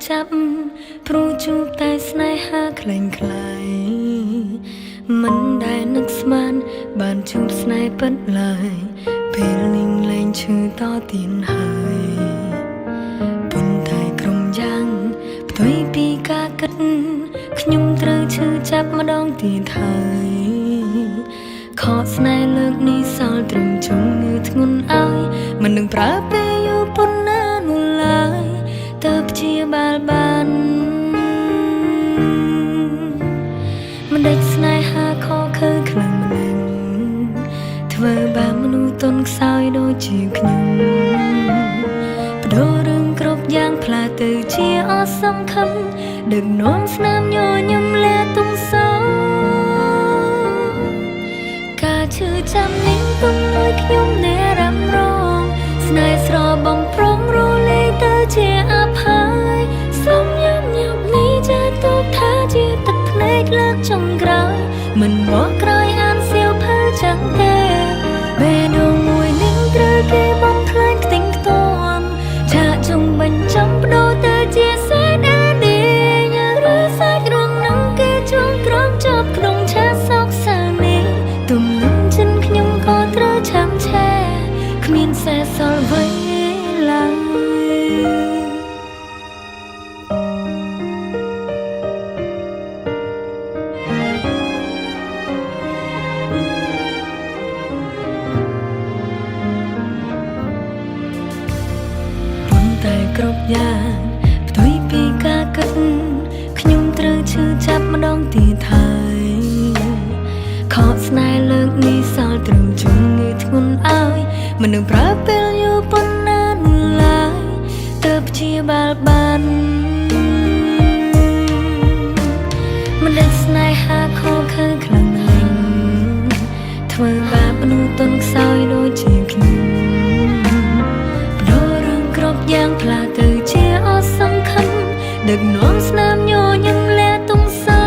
จับព្រោះជួបតែស្នេហាក្លែងក្លាយមិនដែលនឹកស្មានបានជួបស្នេហ៍ពិតឡើយពេលនឹងលែងឈឺតទៀនហើយប៉ុន្តែក្រុមយ៉ាងផ្ទុយពីការគិតខ្ញុំត្រូវឈឺចាប់ម្ដងទៀតហើយខកស្នេហ៍លើកនេះសល់ត្រឹមជំងឺធ្ងន់ឲ្យមិននឹងប្រើពេលយូរប៉ុណ្ណានោះឡើយទើបព្យាបាលបានមិនដេចស្នេហាខកខើខ្លាំងម្លឹងធ្វើបាបមនុស្សទន់ខ្សោយដូចជាខ្ញុំបដូររឿងគ្រប់យ៉ាងផ្លាស់ទៅជាអសង្ឃឹមដឹកនាំស្នាមញញឹមលែទុំសោការឈឺចាំនេះទុំលួយខ្ញុំនៅរំរងស្នេហ៍ស្របំប្រងរលាយទៅជាអភ័យសូមញញឹមនេះចាត់ទុកថាជាទឹកភ្នែកលើកចុងក្រោយមិនបកក្រោយអានសៀវភៅចឹងទេបេះដូងមួយនឹងត្រូវគេបំផ្លាញខ្ទេញខ្ទាំឆាកចុងបញ្ចំបដូរទៅជាសេតអាឌីញឬសាច់រឿងនឹងគេជួងក្រំជាប់ក្នុងឆាកសោកសៅនេះទំលំចិនខ្ញុំក៏ត្រូវឆាំឆែគ្មានសេះសល់អ្វីឡើយតែគ្រប់យ៉ាងផ្ទុយពីការគិតខ្ញុំត្រូវឈឺចាប់ម្ដងទៀតហើយខកស្នេហ៍លើកនេះសល់ត្រឹមជំងឺធ្ងន់ឲ្យមិននឹងប្រើពេលយូរប៉ុណ្ណានោះឡើយទើបព្យាបាលបានមិនដែលស្នេហាខកខើខ្លាំងណាស់ធ្វើបាបមនុស្សទន់ខ្សោយដូចជាខ្ញុំយ៉ាងផ្លាស់ទៅជាអសង្ឃឹមដឹកនាំស្នាមញញឹមលែទុំសោ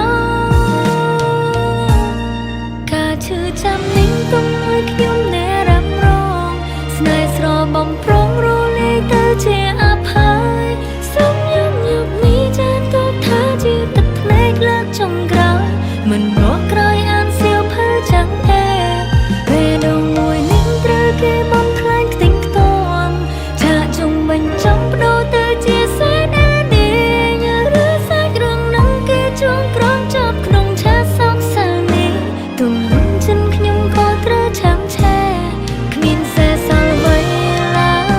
ការឈឺចាំនេះទុំឲ្យខ្ញុំនៅរំរងស្នេហ៍ស្របំប្រងរលាយទៅជាអភ័យសូមញញឹមនេះចាត់ទុកថាជាទឹកភ្នែកលើកចុងក្រោយមិនបកក្រោយអានសៀវភៅចឹងទេពេលដងមួយនេះត្រូវគេបំផ្លាញខ្ទេញខ្ទាំឆាកចុងបញ្ចំបដូរទៅជាសេតអាឌីញឬសាច់រឿងនឹងគេជួងក្រំជាប់ក្នុងឆាកសោកសៅនេះទំលំចិនខ្ញុំក៏ត្រូវឆាំឆែគ្មានសេះសល់អ្វីឡើយ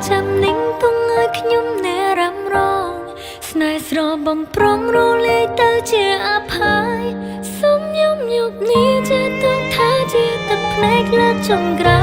ចាំនឹងទុំឲ្យខ្ញុំនៅរំរងស្នេហ៍ស្របំប្រងរលាយទៅជាអភ័យសូមញញឹមនេះចាត់ទុកថាជាទឹកភ្នែកលើកចុងក្រោយ